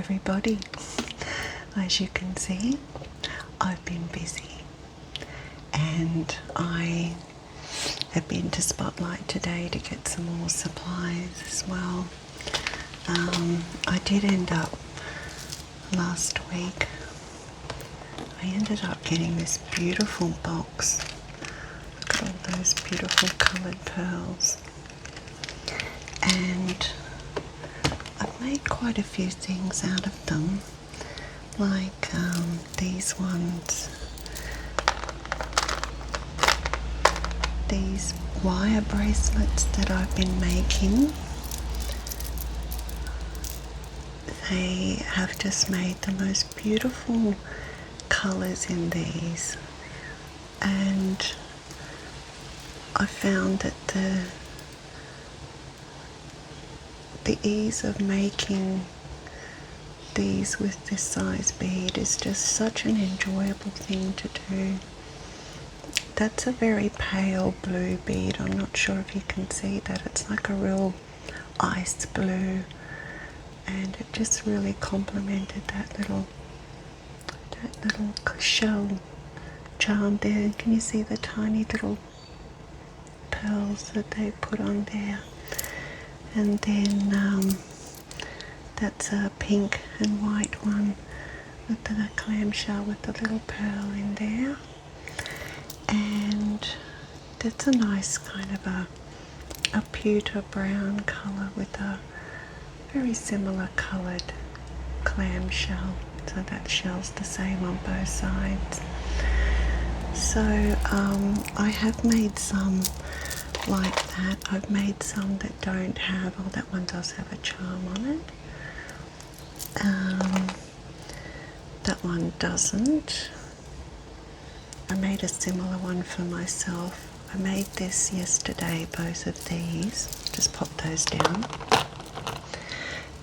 everybody. As you can see, I've been busy and I have been to Spotlight today to get some more supplies as well. I did end up last week, I ended up getting this beautiful box. Look at all those beautiful coloured pearls. And I've made quite a few things out of them, like these ones, these wire bracelets that I've been making. They have just made the most beautiful colours in these, and I found that the ease of making these with this size bead is just such an enjoyable thing to do. That's a very pale blue bead. I'm not sure if you can see that. It's like a real ice blue, and it just really complemented that little shell charm there. Can you see the tiny little pearls that they put on there? And then that's a pink and white one with the clamshell with the little pearl in there. And that's a nice kind of a pewter brown colour with a very similar coloured clamshell. So that shell's the same on both sides. So I have made some like that. I've made some that don't have, oh, that one does have a charm on it. That one doesn't. I made a similar one for myself. I made this yesterday, both of these. Just pop those down.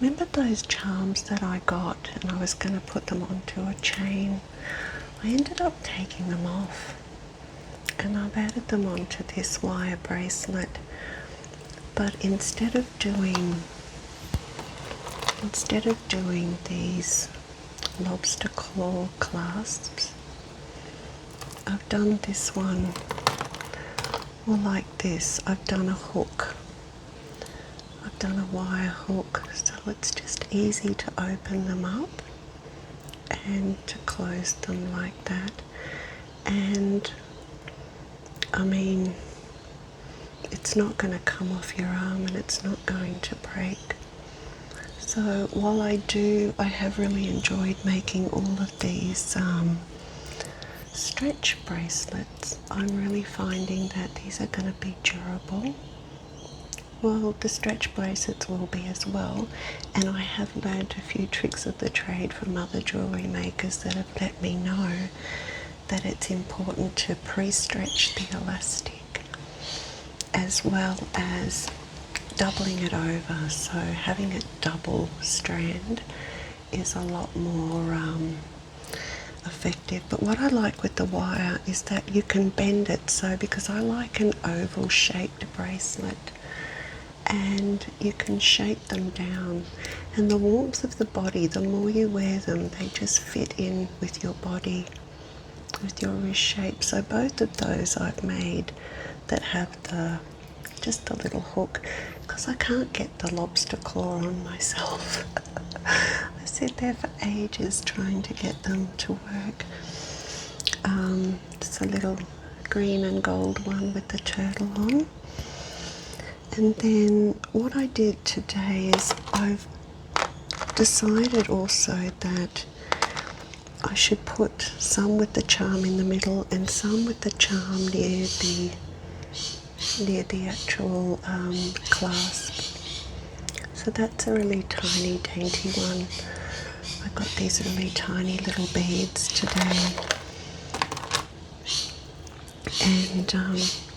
Remember those charms that I got and I was going to put them onto a chain? I ended up taking them off and I've added them onto this wire bracelet. But instead of doing these lobster claw clasps, I've done this one more like this. I've done a hook. I've done a wire hook, so it's just easy to open them up and to close them like that. And I mean, it's not going to come off your arm and it's not going to break. So while I have really enjoyed making all of these stretch bracelets, I'm really finding that these are going to be durable. Well, the stretch bracelets will be as well, and I have learned a few tricks of the trade from other jewellery makers that have let me know that it's important to pre-stretch the elastic as well as doubling it over. So having it double strand is a lot more effective. But what I like with the wire is that you can bend it, so because I like an oval shaped bracelet, and you can shape them down, and the warmth of the body, the more you wear them, they just fit in with your body, with your wrist shape. So both of those I've made that have just the little hook, because I can't get the lobster claw on myself. I sit there for ages trying to get them to work. It's a little green and gold one with the turtle on. And then what I did today is I've decided also that I should put some with the charm in the middle and some with the charm near the actual clasp. So that's a really tiny, dainty one. I got these really tiny little beads today. And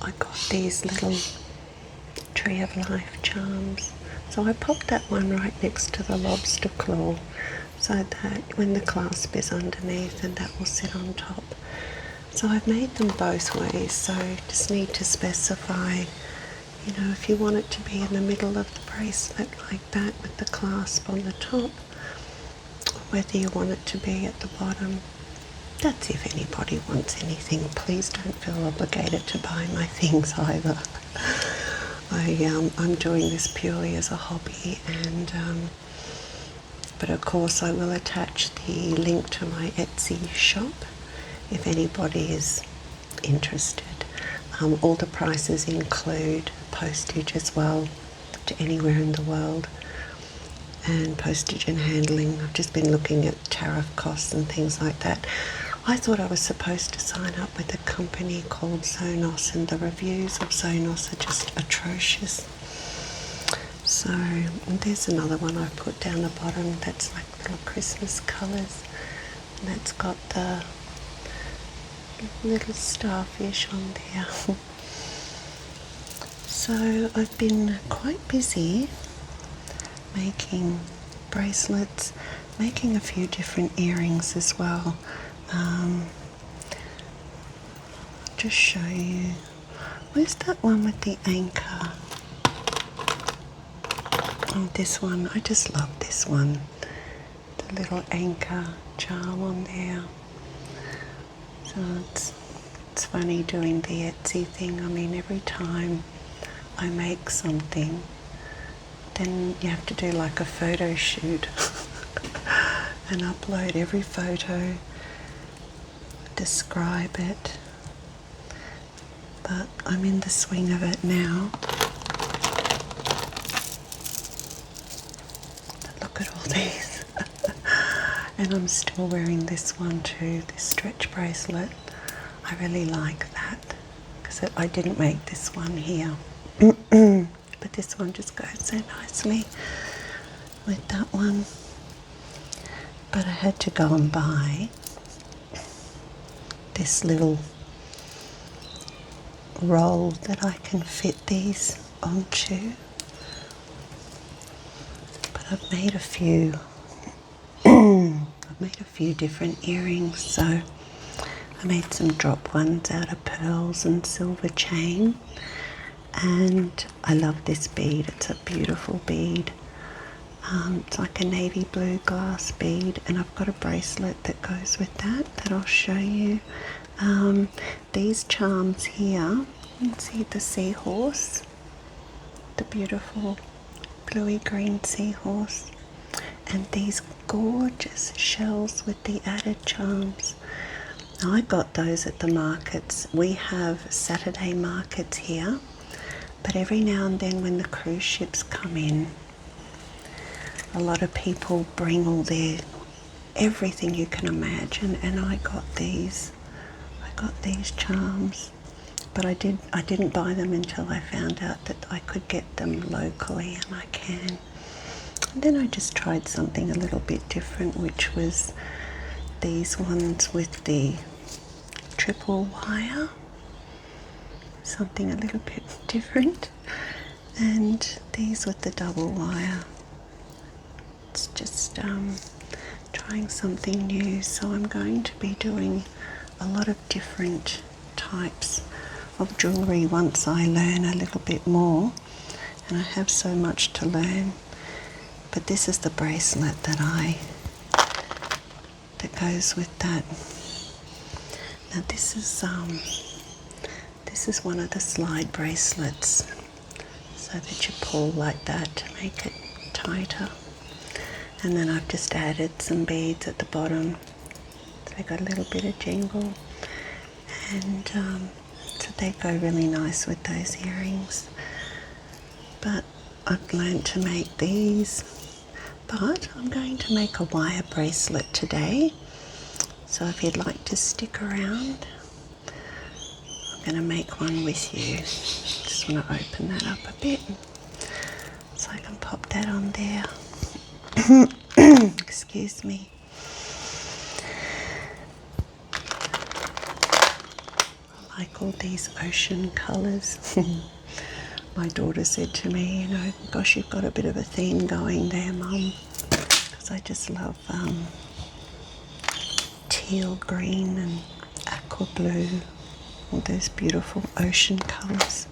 I got these little Tree of Life charms. So I popped that one right next to the lobster claw, so that when the clasp is underneath, and that will sit on top. So I've made them both ways, so you just need to specify, you know, if you want it to be in the middle of the bracelet like that with the clasp on the top, whether you want it to be at the bottom. That's if anybody wants anything. Please don't feel obligated to buy my things either. I'm doing this purely as a hobby, and but of course I will attach the link to my Etsy shop if anybody is interested. All the prices include postage as well to anywhere in the world, and postage and handling. I've just been looking at tariff costs and things like that. I thought I was supposed to sign up with a company called Sonos, and the reviews of Sonos are just atrocious. So there's another one I've put down the bottom that's like little Christmas colours, and that's got the little starfish on there. So I've been quite busy making bracelets, making a few different earrings as well. Just show you. Where's that one with the anchor? Oh, this one. I just love this one. The little anchor charm on there. So it's funny doing the Etsy thing. I mean, every time I make something, then you have to do like a photo shoot and upload every photo, describe it. But I'm in the swing of it now. But look at all these. And I'm still wearing this one too, this stretch bracelet. I really like that because I didn't make this one here. But this one just goes so nicely with that one. But I had to go and buy this little roll that I can fit these onto. But I've made a few. I've made a few different earrings. So I made some drop ones out of pearls and silver chain. And I love this bead. It's a beautiful bead. It's like a navy blue glass bead, and I've got a bracelet that goes with that I'll show you. These charms here, you can see the seahorse, the beautiful bluey green seahorse, and these gorgeous shells with the added charms. Now, I got those at the markets. We have Saturday markets here, but every now and then when the cruise ships come in, a lot of people bring all their everything you can imagine, and I got these charms, but I didn't buy them until I found out that I could get them locally, and I can. And then I just tried something a little bit different, which was these ones with the triple wire, something a little bit different, and these with the double wire. It's just trying something new. So I'm going to be doing a lot of different types of jewellery once I learn a little bit more, and I have so much to learn. But this is the bracelet that goes with that. Now this is one of the slide bracelets, so that you pull like that to make it tighter. And then I've just added some beads at the bottom, so they got a little bit of jingle, and so they go really nice with those earrings. But I've learned to make these, but I'm going to make a wire bracelet today, so if you'd like to stick around, I'm going to make one with you. Just want to open that up a bit so I can pop that on there. Excuse me. I like all these ocean colours. My daughter said to me, you know, gosh, you've got a bit of a theme going there, Mum, because I just love teal green and aqua blue, all those beautiful ocean colours.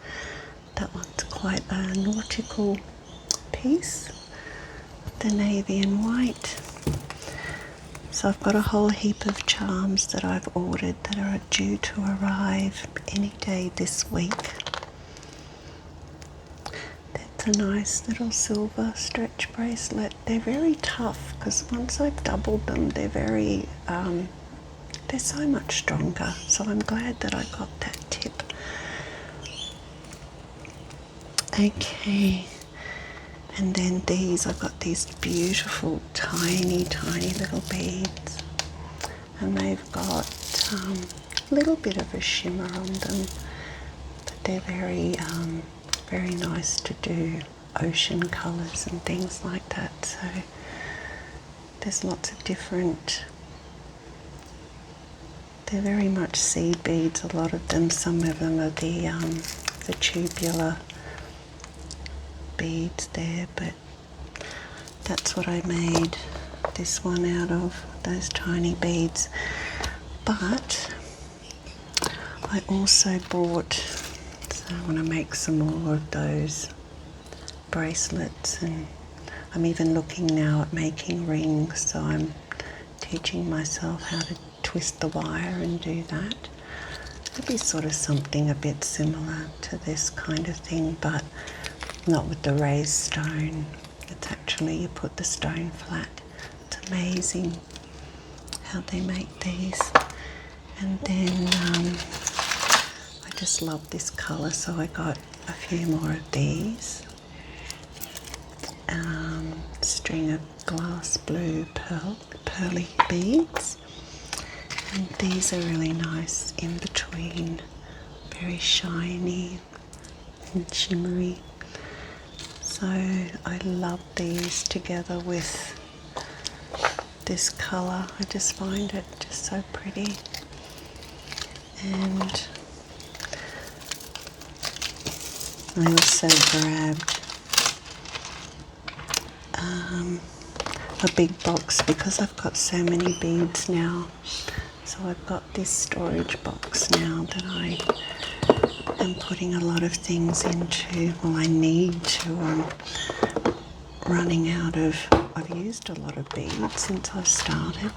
That one's quite a nautical piece, the navy and white. So I've got a whole heap of charms that I've ordered that are due to arrive any day this week. That's a nice little silver stretch bracelet. They're very tough because once I've doubled them, they're very, they're so much stronger. So I'm glad that I got that tip. Okay. And then these, I've got these beautiful tiny little beads, and they've got a little bit of a shimmer on them, but they're very very nice to do ocean colours and things like that. So there's lots of different, they're very much seed beads, a lot of them. Some of them are the tubular beads there, but that's what I made this one out of, those tiny beads. But I also bought, so I want to make some more of those bracelets, and I'm even looking now at making rings, so I'm teaching myself how to twist the wire and do that. It'll be sort of something a bit similar to this kind of thing, but not with the raised stone. It's actually, you put the stone flat. It's amazing how they make these. And then I just love this colour, so I got a few more of these. String of glass blue pearly beads. And these are really nice in between, very shiny and shimmery. So I love these together with this colour. I just find it just so pretty. And I also grabbed a big box because I've got so many beads now. So I've got this storage box now that I am putting a lot of things into. Well, I need to, running out of, I've used a lot of beads since I've started.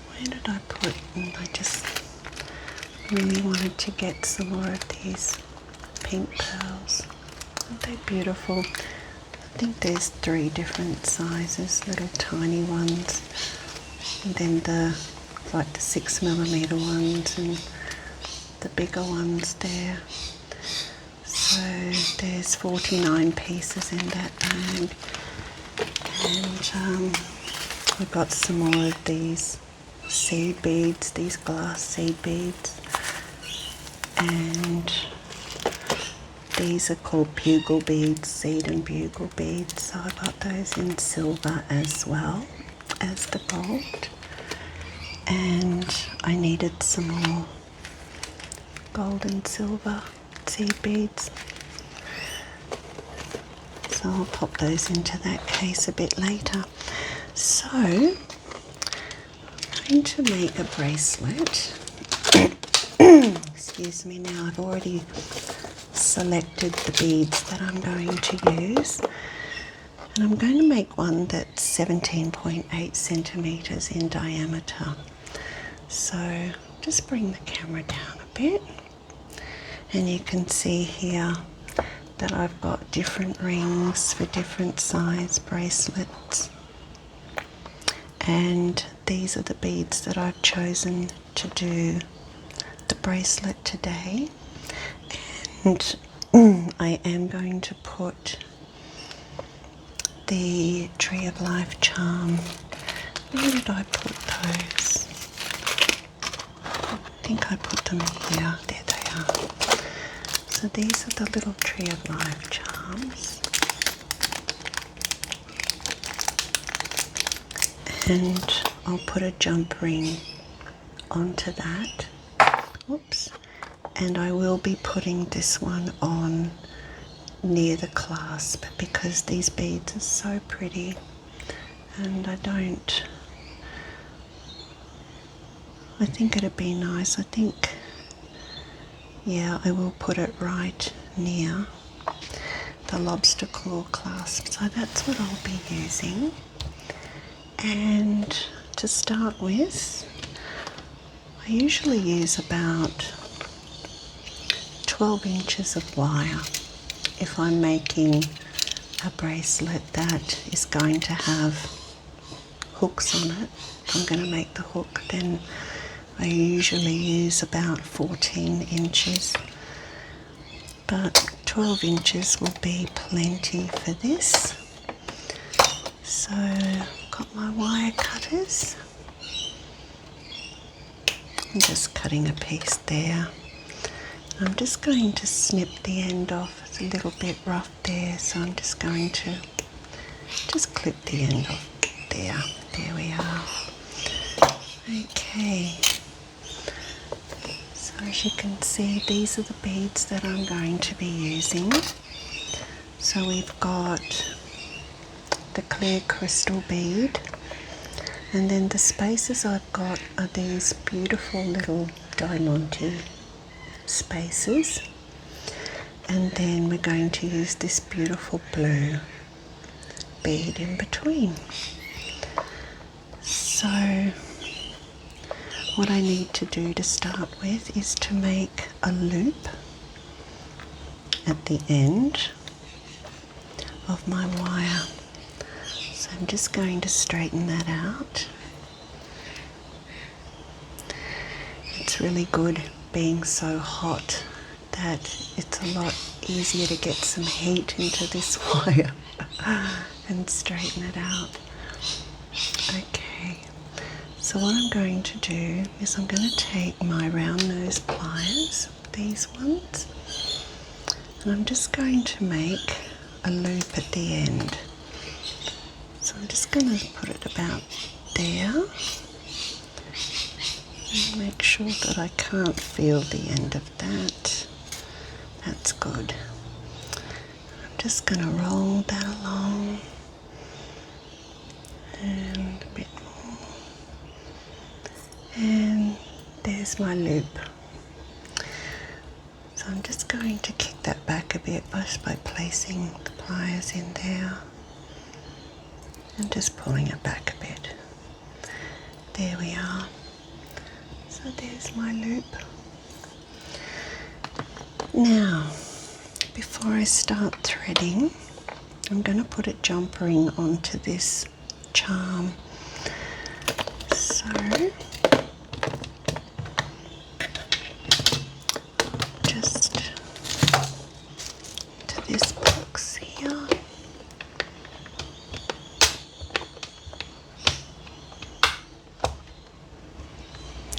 Where did I put, I just really wanted to get some more of these pink pearls. Aren't they beautiful? I think there's 3 different sizes, little tiny ones, and then the 6mm ones and the bigger ones there. So there's 49 pieces in that bag, and we've got some more of these seed beads, these glass seed beads, and these are called bugle beads, seed and bugle beads. So I got those in silver as well as the gold, and I needed some more gold and silver seed beads, so I'll pop those into that case a bit later. So I'm going to make a bracelet. Excuse me. Now I've already selected the beads that I'm going to use, and I'm going to make one that's 17.8 centimeters in diameter. So just bring the camera down a bit, and you can see here that I've got different rings for different size bracelets, and these are the beads that I've chosen to do the bracelet today. And I am going to put the Tree of Life charm. Where did I put those? I think I put them here. There they are. So these are the little Tree of Life charms. And I'll put a jump ring onto that. Oops. And I will be putting this one on near the clasp because these beads are so pretty, and I think it'd be nice. I think, yeah, I will put it right near the lobster claw clasp. So that's what I'll be using. And to start with, I usually use about 12 inches of wire if I'm making a bracelet that is going to have hooks on it. If I'm going to make the hook, then I usually use about 14 inches, but 12 inches will be plenty for this. So I've got my wire cutters. I'm just cutting a piece there. I'm just going to snip the end off. It's a little bit rough there, so I'm just going to just clip the end off there. There we are. Okay. So as you can see, these are the beads that I'm going to be using. So we've got the clear crystal bead, and then the spaces I've got are these beautiful little diamante spaces, and then we're going to use this beautiful blue bead in between. So what I need to do to start with is to make a loop at the end of my wire. So I'm just going to straighten that out. It's really good being so hot that it's a lot easier to get some heat into this wire and straighten it out. Okay, so what I'm going to do is I'm going to take my round nose pliers, these ones, and I'm just going to make a loop at the end. So I'm just going to put it about there and make sure that I can't feel the end of that. That's good. I'm just going to roll that along and a bit more. And there's my loop. So I'm just going to kick that back a bit just by placing the pliers in there and just pulling it back a bit. There we are. So there's my loop. Now, before I start threading, I'm going to put a jump ring onto this charm. So just to this box here.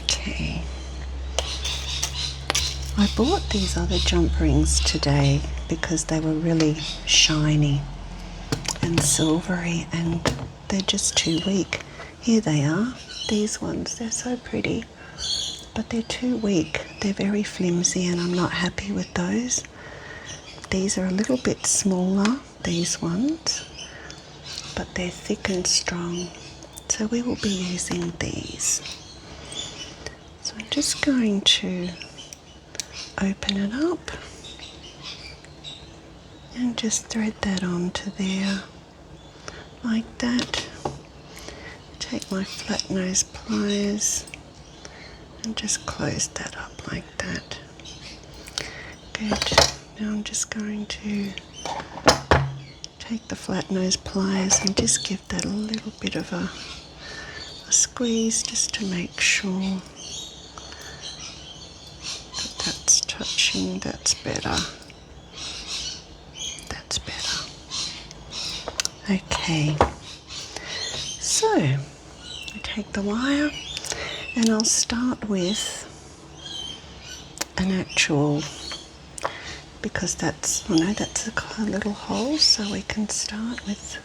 Okay. I bought these other jump rings today because they were really shiny and silvery, and they're just too weak. Here they are, these ones, they're so pretty, but they're too weak. They're very flimsy and I'm not happy with those. These are a little bit smaller, these ones, but they're thick and strong, so we will be using these. So I'm just going to open it up and just thread that onto there like that. Take my flat nose pliers and just close that up like that. Good. Now I'm just going to take the flat nose pliers and just give that a little bit of a squeeze just to make sure that that's touching. That's better. That's better. Okay. So I take the wire and I'll start with an actual, because that's, oh no, that's a little hole, so we can start with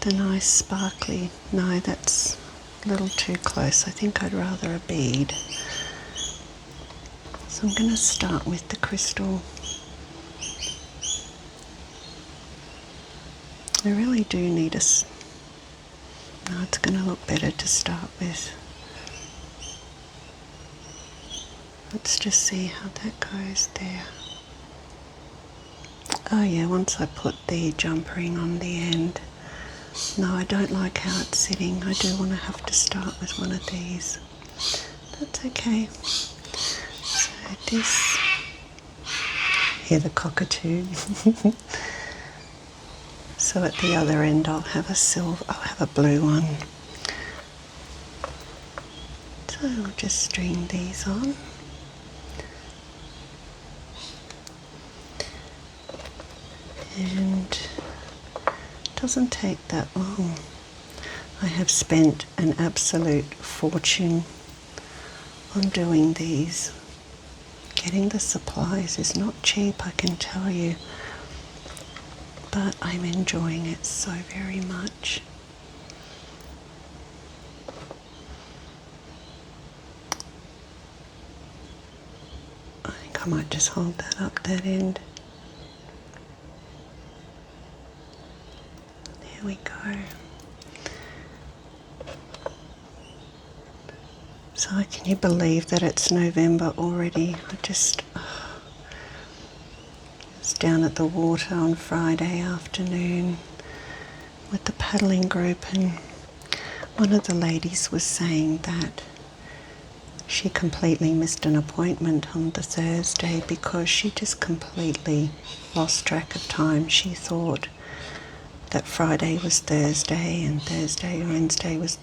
the nice sparkly, no, that's a little too close. I think I'd rather a bead. So I'm going to start with the crystal. I really do need no, it's going to look better to start with. Let's just see how that goes there. Oh yeah, once I put the jump ring on the end, No, I don't like how it's sitting. I do want to have to start with one of these. That's okay. So this, here the cockatoo. So at the other end I'll have a blue one. So I'll just string these on. And it doesn't take that long. I have spent an absolute fortune on doing these. Getting the supplies is not cheap, I can tell you, but I'm enjoying it so very much. I think I might just hold that up that end. There we go. So can you believe that it's November already? I was down at the water on Friday afternoon with the paddling group, and one of the ladies was saying that she completely missed an appointment on the Thursday because she just completely lost track of time. She thought that Friday was Thursday and Thursday or Wednesday was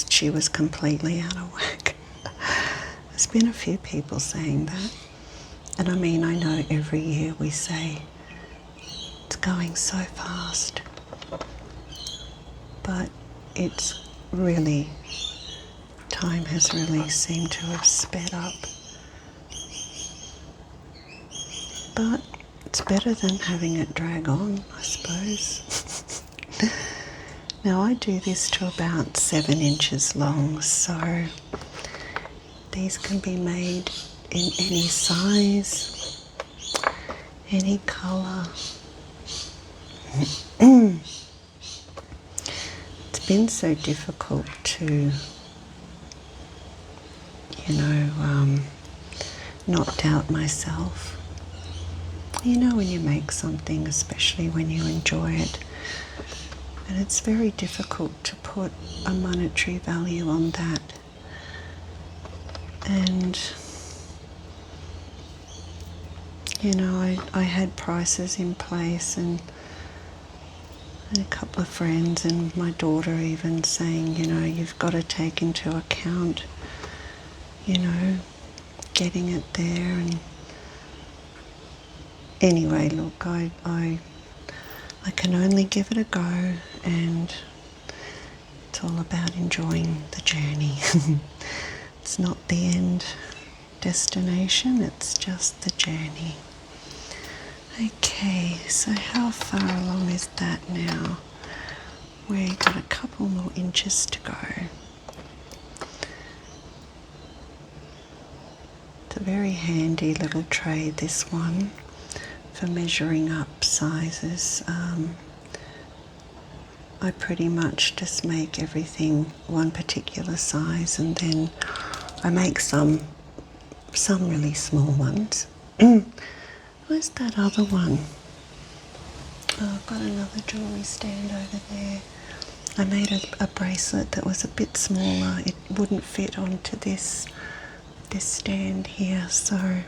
she was completely out of whack. There's been a few people saying that, and I mean, I know every year we say it's going so fast, but it's really, time has really seemed to have sped up. But it's better than having it drag on, I suppose. Now I do this to about 7 inches long, so these can be made in any size, any colour. It's been so difficult to, not doubt myself. You know, when you make something, especially when you enjoy it, and it's very difficult to put a monetary value on that. And I had prices in place, and a couple of friends and my daughter even saying, you've got to take into account, getting it there. And anyway, look, I can only give it a go, and it's all about enjoying the journey. It's not the end destination, it's just the journey. Okay, so how far along is that now? We've got a couple more inches to go. It's a very handy little tray, this one, for measuring up sizes. I pretty much just make everything one particular size, and then I make some really small ones. Where's that other one? Oh, I've got another jewellery stand over there. I made a bracelet that was a bit smaller. It wouldn't fit onto this stand here, so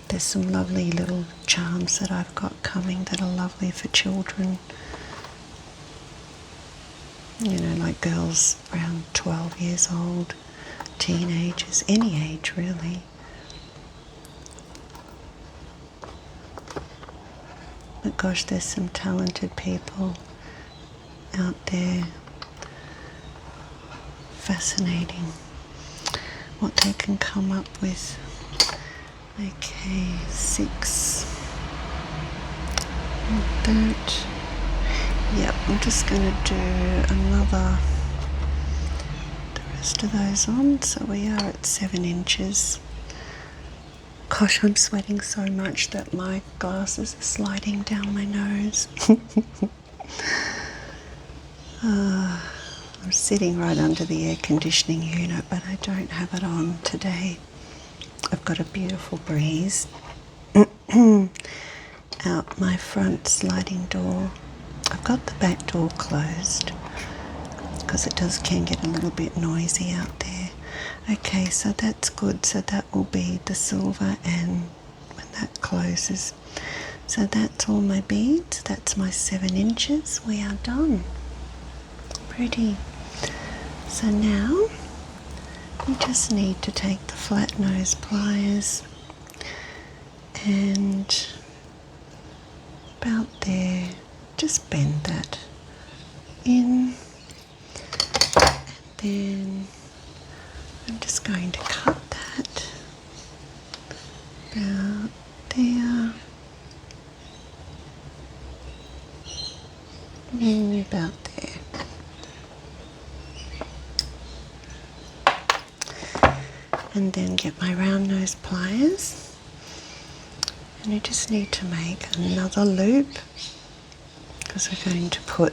there's some lovely little charms that I've got coming that are lovely for children. Like girls around 12 years old, teenagers, any age really. But gosh, there's some talented people out there. Fascinating what they can come up with. Okay, 6. Like that. Yep, I'm just going to do the rest of those on. So we are at 7 inches. Gosh, I'm sweating so much that my glasses are sliding down my nose. I'm sitting right under the air conditioning unit, but I don't have it on today. I've got a beautiful breeze. out my front sliding door. I've got the back door closed because it can get a little bit noisy out there. Okay, so that's good. So that will be the silver, and when that closes. So that's all my beads. That's my 7 inches. We are done. Pretty. So now you just need to take the flat nose pliers and about there, just bend that in, and then I'm just going to cut that about there, and about there. And then get my round nose pliers, and you just need to make another loop because we're going to put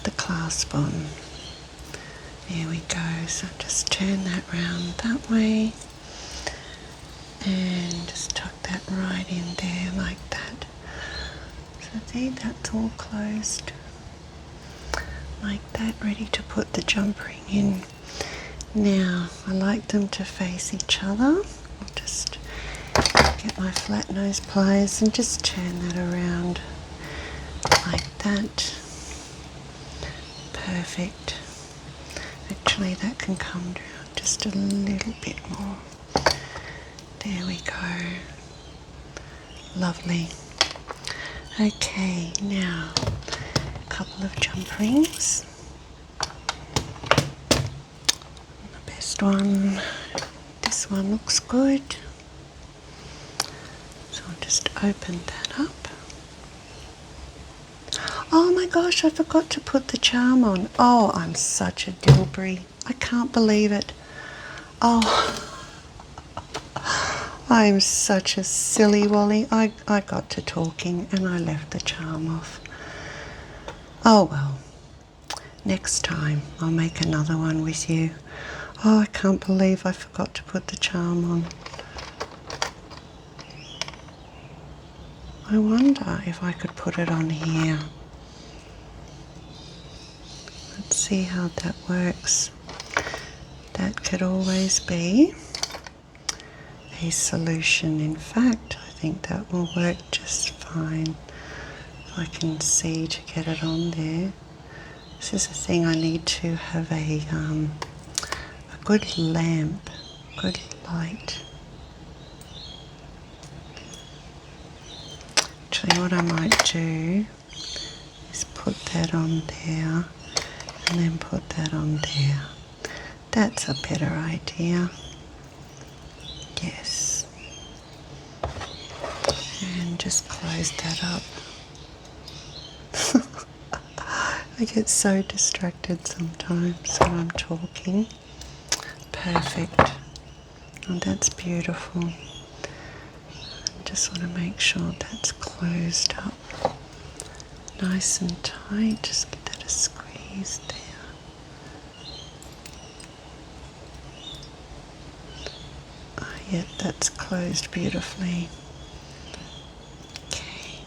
the clasp on. There we go. So just turn that round that way and just tuck that right in there like that. So see, that's all closed like that, ready to put the jump ring in. Now I like them to face each other. I'll just get my flat nose pliers and just turn that around like that. Perfect. Actually, that can come down just a little bit more. There we go. Lovely. Okay, now a couple of jump rings. The best one, this one looks good. So I'll just open that up. Oh my gosh, I forgot to put the charm on. Oh, I'm such a dilbry. I can't believe it. Oh, I'm such a silly Wally. I got to talking and I left the charm off. Oh well, next time I'll make another one with you. Oh, I can't believe I forgot to put the charm on. I wonder if I could put it on here. Let's see how that works. That could always be a solution. In fact, I think that will work just fine. If I can see to get it on there. This is the thing, I need to have a good lamp, good light. Actually, what I might do is put that on there and then put that on there. That's a better idea. Yes. And just close that up. I get so distracted sometimes when I'm talking. Perfect. Oh, that's beautiful. I just want to make sure that's closed up nice and tight. Just give that a squeeze there. Yeah, that's closed beautifully. Okay.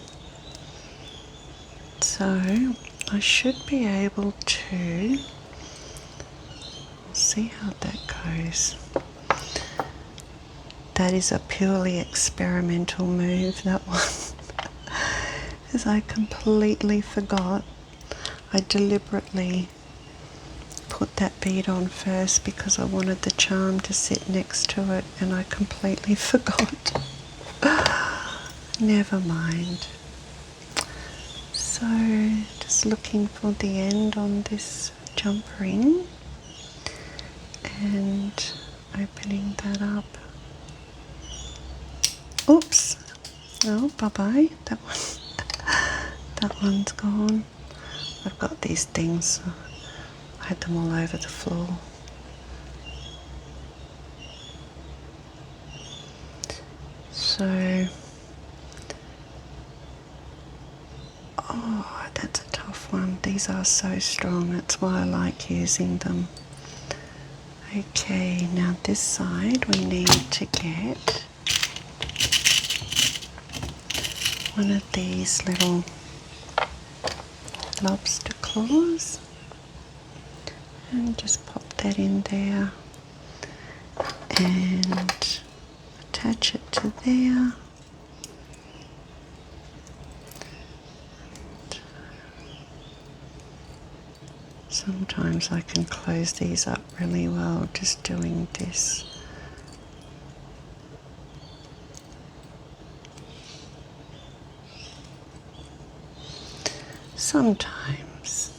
So I should be able to, we'll see how that goes. That is a purely experimental move, that one. Because I completely forgot. I deliberately put that bead on first because I wanted the charm to sit next to it, and I completely forgot. Never mind. So just looking for the end on this jump ring and opening that up. Oops. Oh, bye-bye. That one's gone. I've got these things. I had them all over the floor. So, oh, that's a tough one. These are so strong. That's why I like using them. Okay, now this side we need to get one of these little lobster claws and just pop that in there and attach it to there. Sometimes I can close these up really well just doing this. Sometimes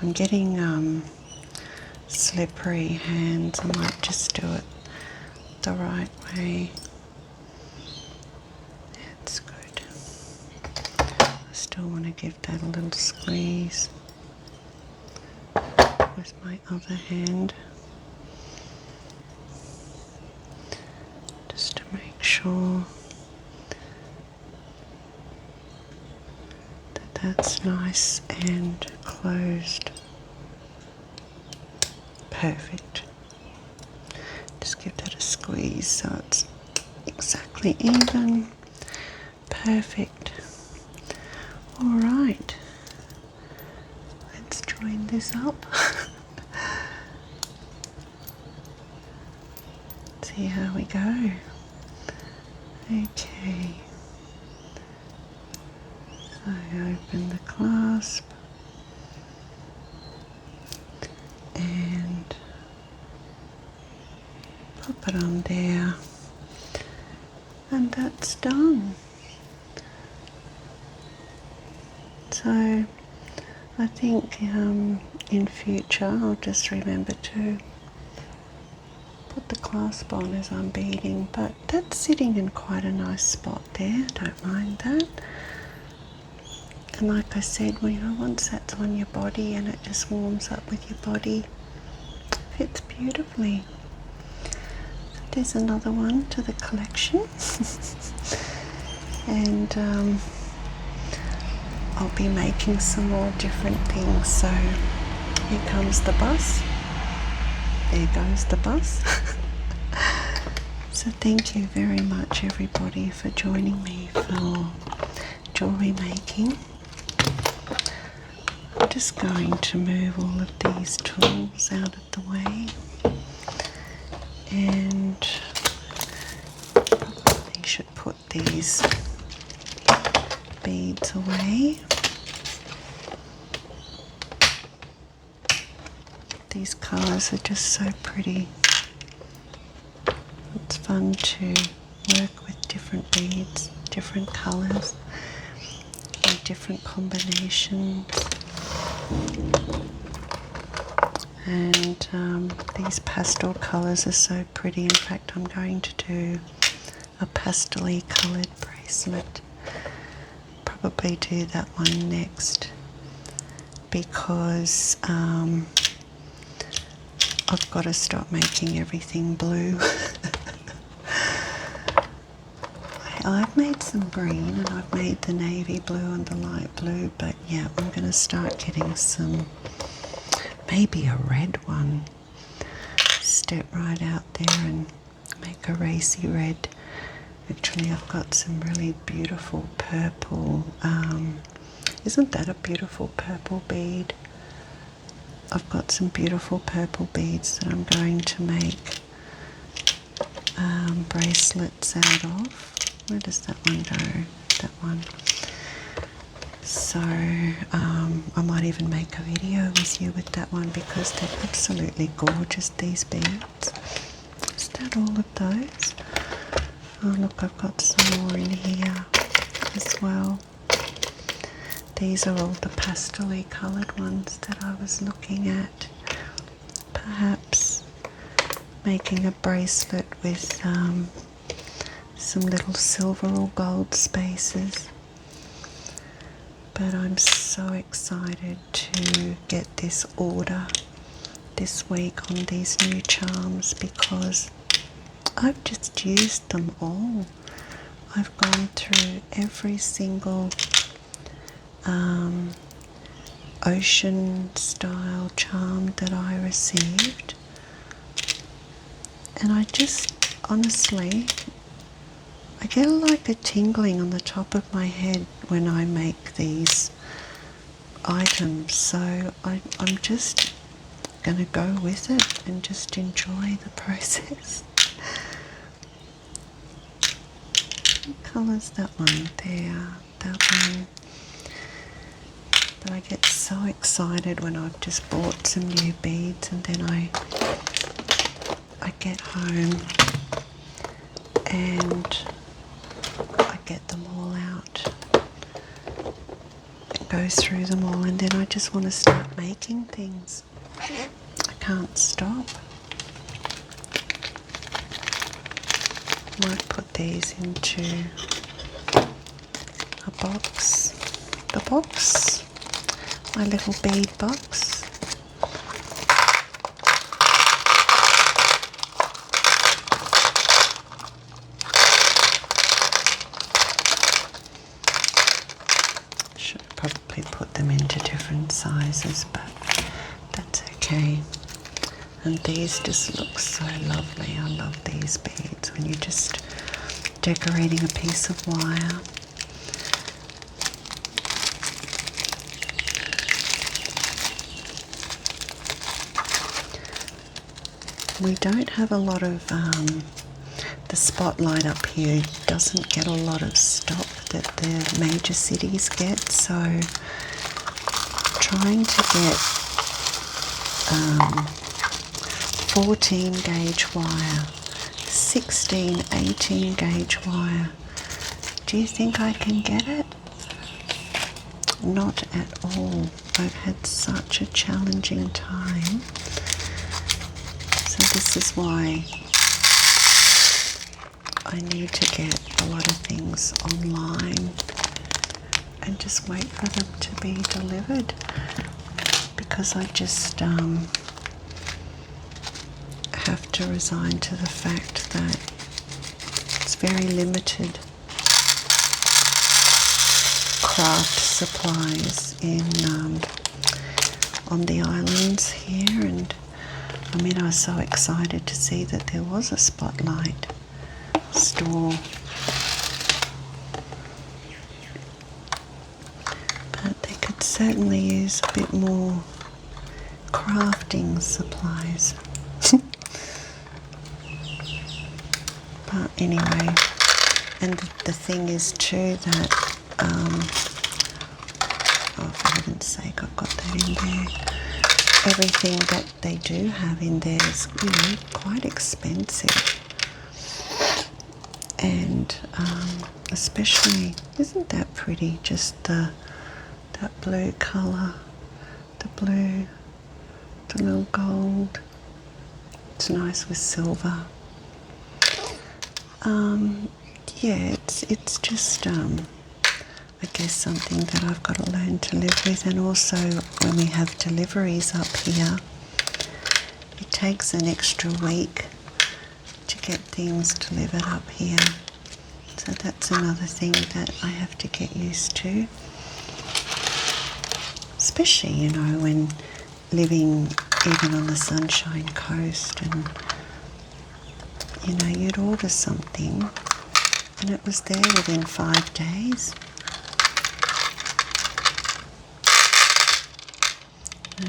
I'm getting slippery hands. I might just do it the right way. That's good. I still want to give that a little squeeze with my other hand, just to make sure that that's nice and closed. Perfect. Just give that a squeeze so it's exactly even. Perfect. All right. Let's join this up. See how we go. Okay. So open the clasp and pop it on there, and that's done. So I think in future I'll just remember to put the clasp on as I'm beading, but that's sitting in quite a nice spot there, don't mind that. And like I said, once that's on your body and it just warms up with your body, it fits beautifully. So there's another one to the collection. And I'll be making some more different things. So here comes the bus. There goes the bus. So thank you very much everybody for joining me for jewellery making. I'm just going to move all of these tools out of the way and probably should put these beads away. These colours are just so pretty. It's fun to work with different beads, different colours, and different combinations. And these pastel colours are so pretty. In fact, I'm going to do a pastel-y coloured bracelet. Probably do that one next because I've got to stop making everything blue. I've made some green and I've made the navy blue and the light blue, but yeah, I'm going to start getting some, maybe a red one. Step right out there and make a racy red. Actually, I've got some really beautiful purple. Isn't that a beautiful purple bead? I've got some beautiful purple beads that I'm going to make bracelets out of. Where does that one go? That one. So I might even make a video with you with that one because they're absolutely gorgeous, these beads. Is that all of those? Oh look, I've got some more in here as well. These are all the pastel-y coloured ones that I was looking at. Perhaps making a bracelet with some little silver or gold spaces. But I'm so excited to get this order this week on these new charms because I've just used them all. I've gone through every single ocean style charm that I received, and I just honestly I get like a tingling on the top of my head when I make these items, so I'm just going to go with it and just enjoy the process. What colour's that one? There, that one. But I get so excited when I've just bought some new beads, and then I get home and I get them all out and go through them all, and then I just want to start making things. I can't stop. Might put these into a box. The box, my little bead box. Should probably put them into different sizes, but that's okay. And these just look so lovely. I love these beads when you're just decorating a piece of wire. We don't have a lot of, the spotlight up here doesn't get a lot of stock that the major cities get, so trying to get 14 gauge wire, 16, 18 gauge wire. Do you think I can get it? Not at all. I've had such a challenging time. So this is why I need to get a lot of things online and just wait for them to be delivered, because I just have to resign to the fact that it's very limited craft supplies in on the islands here. And I mean, I was so excited to see that there was a spotlight store, but they could certainly use a bit more crafting supplies. But anyway, and the thing is too that, oh, for heaven's sake, I've got that in there. Everything that they do have in there is, you know, quite expensive. And especially, isn't that pretty? Just that blue colour, the blue, the little gold. It's nice with silver. Yeah, it's just I guess something that I've got to learn to live with. And also when we have deliveries up here, it takes an extra week to get things delivered up here. So that's another thing that I have to get used to. Especially, you know, when living even on the Sunshine Coast, and you know, you'd order something and it was there within 5 days.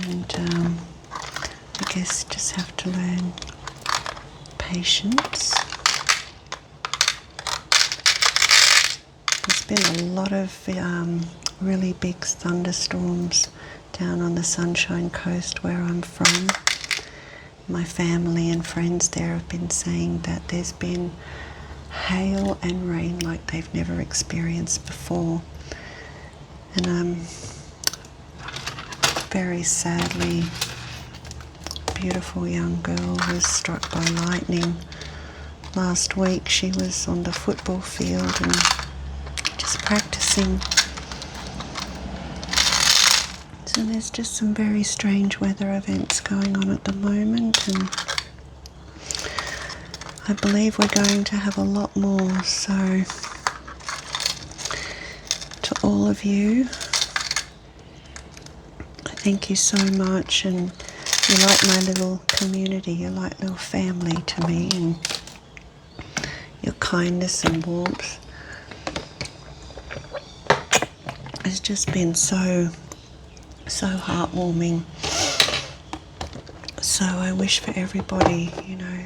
And I guess just have to learn patience. There's been a lot of really big thunderstorms down on the Sunshine Coast where I'm from. My family and friends there have been saying that there's been hail and rain like they've never experienced before. And very sadly, a beautiful young girl was struck by lightning last week. She was on the football field and just practicing. So there's just some very strange weather events going on at the moment, and I believe we're going to have a lot more. So to all of you, thank you so much. And you're like my little community, you're like little family to me, and you're kindness and warmth. It's just been so heartwarming. So I wish for everybody, you know,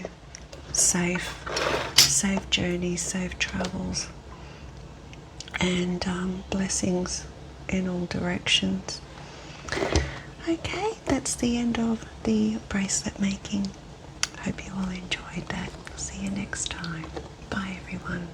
safe journeys, safe travels, and blessings in all directions. Okay, that's the end of the bracelet making. Hope you all enjoyed that. See you next time. Bye everyone.